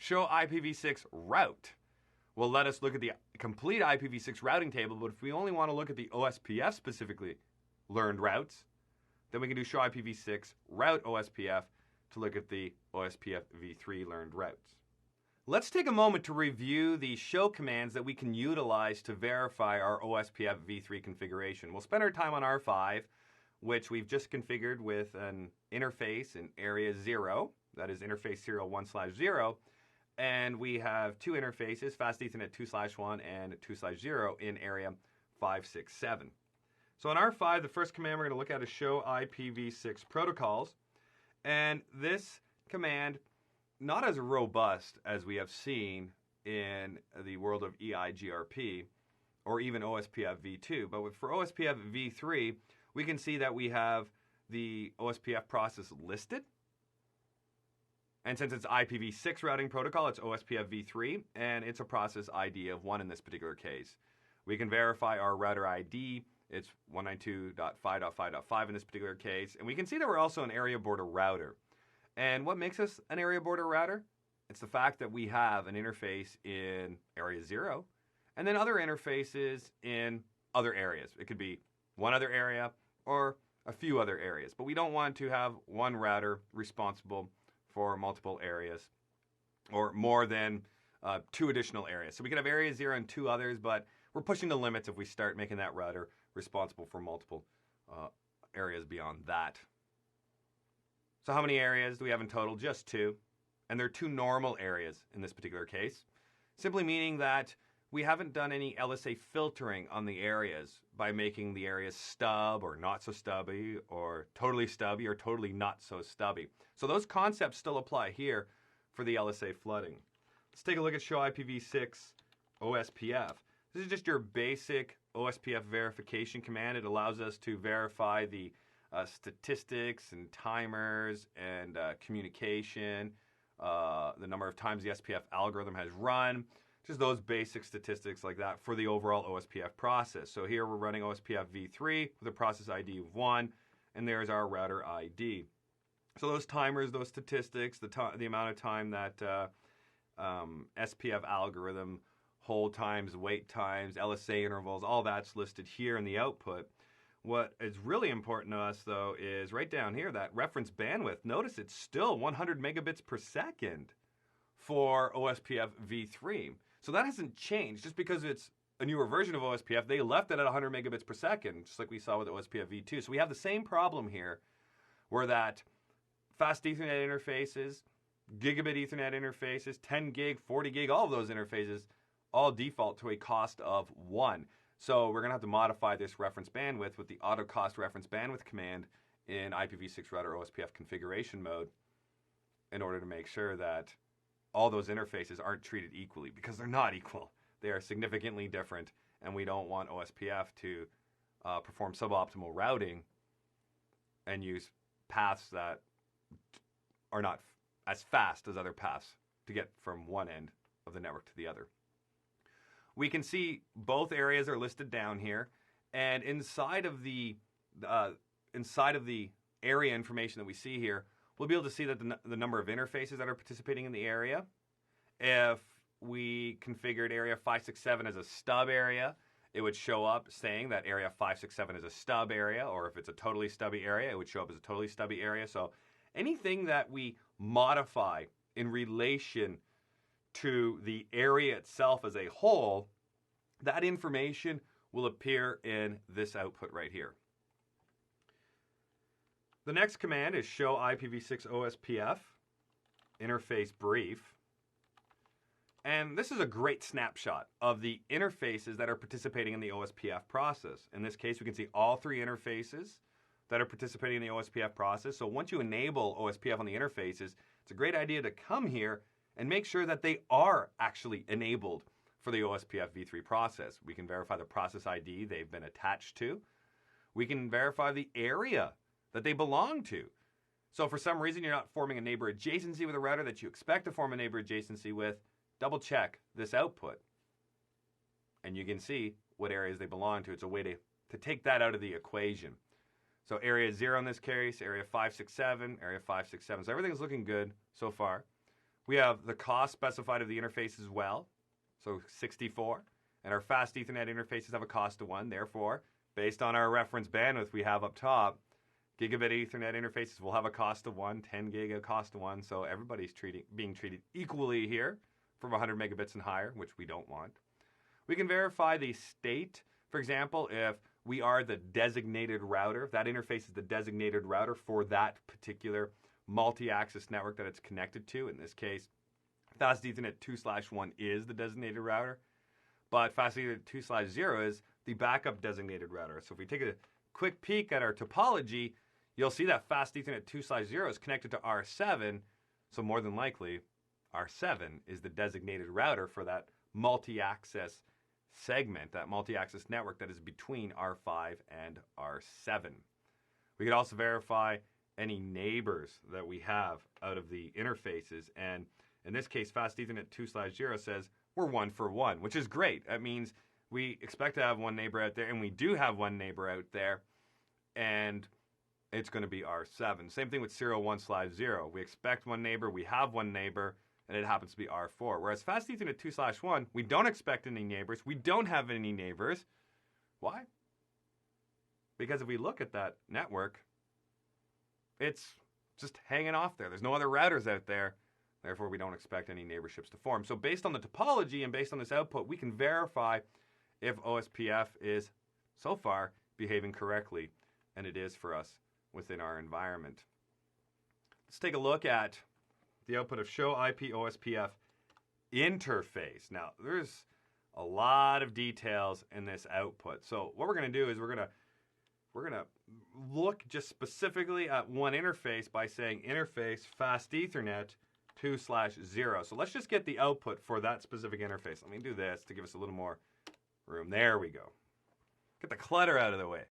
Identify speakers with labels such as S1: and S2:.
S1: show IPv6 route will let us look at the complete IPv6 routing table, but if we only want to look at the OSPF specifically learned routes, then we can do show IPv6 route OSPF to look at the OSPFv3 learned routes. Let's take a moment to review the show commands that we can utilize to verify our OSPFv3 configuration. We'll spend our time on R5, which we've just configured with an interface in area 0, that is interface serial 1/0, and we have two interfaces, Fast Ethernet 2/1 and 2/0 in area 567. So in R5, the first command we're going to look at is show IPv6 protocols, and this command, not as robust as we have seen in the world of EIGRP or even OSPFv2, but for OSPFv3, we can see that we have the OSPF process listed. And since it's IPv6 routing protocol, it's OSPFv3, and it's a process ID of 1 in this particular case. We can verify our router ID. It's 192.5.5.5 in this particular case. And we can see that we're also an area border router. And what makes us an area border router? It's the fact that we have an interface in area 0, and then other interfaces in other areas. It could be one other area or a few other areas. But we don't want to have one router responsible for multiple areas or more than 2 additional areas. So we could have area 0 and 2 others, but we're pushing the limits if we start making that router responsible for multiple areas beyond that. So how many areas do we have in total? Just 2. And they're 2 normal areas in this particular case, simply meaning that we haven't done any LSA filtering on the areas by making the areas stub or not so stubby or totally not so stubby. So those concepts still apply here for the LSA flooding. Let's take a look at show IPv6 OSPF. This is just your basic OSPF verification command. It allows us to verify the statistics and timers and communication, the number of times the SPF algorithm has run, just those basic statistics like that for the overall OSPF process. So here we're running OSPFv3 with a process ID of 1, and there's our router ID. So those timers, those statistics, the amount of time that SPF algorithm, hold times, wait times, LSA intervals, all that's listed here in the output. What is really important to us, though, is right down here, that reference bandwidth. Notice it's still 100 megabits per second for OSPFv3. So that hasn't changed. Just because it's a newer version of OSPF, they left it at 100 megabits per second, just like we saw with OSPFv2. So we have the same problem here, where that fast Ethernet interfaces, gigabit Ethernet interfaces, 10 gig, 40 gig, all of those interfaces all default to a cost of 1. So we're going to have to modify this reference bandwidth with the auto cost reference bandwidth command in IPv6 router OSPF configuration mode in order to make sure that all those interfaces aren't treated equally, because they're not equal. They are significantly different, and we don't want OSPF to perform suboptimal routing and use paths that are not as fast as other paths to get from one end of the network to the other. We can see both areas are listed down here, and inside of the area information that we see here, we'll be able to see that the number of interfaces that are participating in the area. If we configured area 567 as a stub area, it would show up saying that area 567 is a stub area, or if it's a totally stubby area, it would show up as a totally stubby area. So anything that we modify in relation to the area itself as a whole, that information will appear in this output right here. The next command is show IPv6 OSPF interface brief. And this is a great snapshot of the interfaces that are participating in the OSPF process. In this case, we can see all 3 interfaces that are participating in the OSPF process. So once you enable OSPF on the interfaces, it's a great idea to come here and make sure that they are actually enabled for the OSPFv3 process. We can verify the process ID they've been attached to. We can verify the area that they belong to. So if for some reason you're not forming a neighbor adjacency with a router that you expect to form a neighbor adjacency with, double check this output, and you can see what areas they belong to. It's a way to take that out of the equation. So area 0 in this case, area 567, area 567. So everything's looking good so far. We have the cost specified of the interface as well, so 64. And our fast Ethernet interfaces have a cost of 1. Therefore, based on our reference bandwidth we have up top, gigabit Ethernet interfaces will have a cost of 1, 10 gig a cost of 1. So everybody's being treated equally here from 100 megabits and higher, which we don't want. We can verify the state. For example, if we are the designated router, if that interface is the designated router for that particular multi-access network that it's connected to. In this case, Fast Ethernet 2/1 is the designated router, but Fast Ethernet 2/0 is the backup designated router. So if we take a quick peek at our topology, you'll see that Fast Ethernet 2/0 is connected to R7, so more than likely, R7 is the designated router for that multi-access segment, that multi-access network that is between R5 and R7. We could also verify any neighbors that we have out of the interfaces, and in this case, Fast Ethernet 2/0 says we're 1 for 1, which is great. That means we expect to have one neighbor out there, and we do have one neighbor out there, and it's going to be R7. Same thing with serial 1/0. We expect one neighbor, we have one neighbor, and it happens to be R4. Whereas Fast Ethernet 2/1, we don't expect any neighbors. We don't have any neighbors. Why? Because if we look at that network, it's just hanging off there. There's no other routers out there. Therefore, we don't expect any neighborships to form. So based on the topology and based on this output, we can verify if OSPF is, so far, behaving correctly. And it is for us within our environment. Let's take a look at the output of show IP OSPF interface. Now, there's a lot of details in this output. So what we're going to do is we're going to look just specifically at one interface by saying interface Fast Ethernet 2/0. So let's just get the output for that specific interface. Let me do this to give us a little more room. There we go. Get the clutter out of the way.